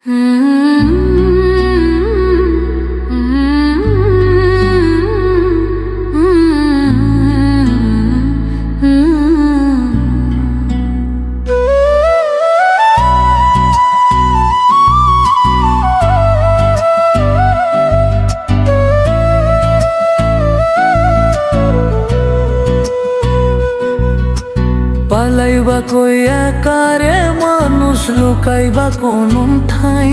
পালাইবা কই একারে মানুষ, লুকাইবা কোন ঠাই?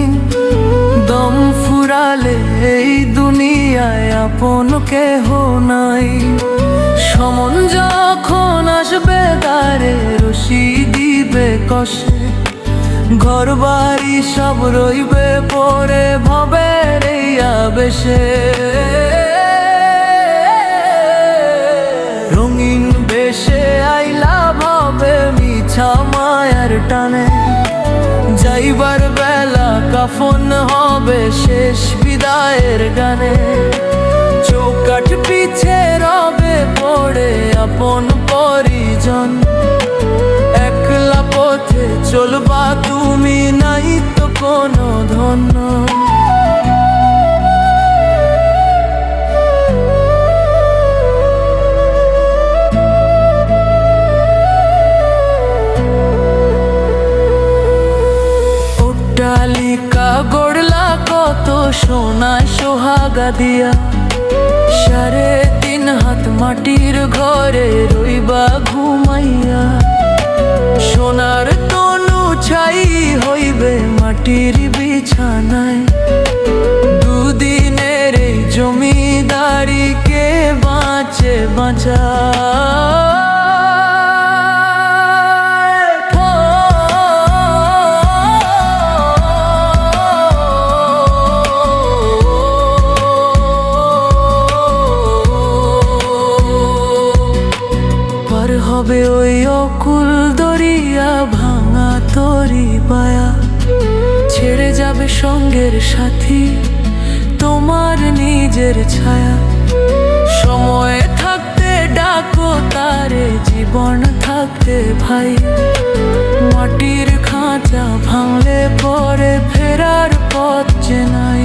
দম ফুরালে এই দুনিয়ায় আপন কেহ নাই। সমন যখন আসবে তারে রশি দিবে কষে, ঘর বাড়ি সব রইবে পরে ভবের এই আবেশে। রঙিন বেশে আইলা ভাবে মিছা মায়ার টানে, যাইবার বেলা কাফন হবে শেষ বিদায়ের গানে। চৌকাঠ পিছে রবে পড়ে আপন পরিজন, একলা পথে চলবা তুমি, নাই তো কোনো ধন্য। অট্টালিকা গড়লা কত সোনায় সোহাগা দিয়া, 3.5 হাত মাটির ঘরে রইবা ঘুমাইয়া। সোনার তনু ছাই হইবে মাটির বিছানায়, দুদিনের এই জমিদারি কে বাঁচে বাঁচা। হবে ওই অকুল দরিয়া, ভাঙা তরি বায়া, ছেড়ে যাবে সঙ্গের সাথী তোমার নিজের ছায়া। সময় থাকতে ডাকো তারে, জীবন থাকতে ভাই, মাটির খাঁচা ভাঙলে পরে ফেরার পথ যে নাই।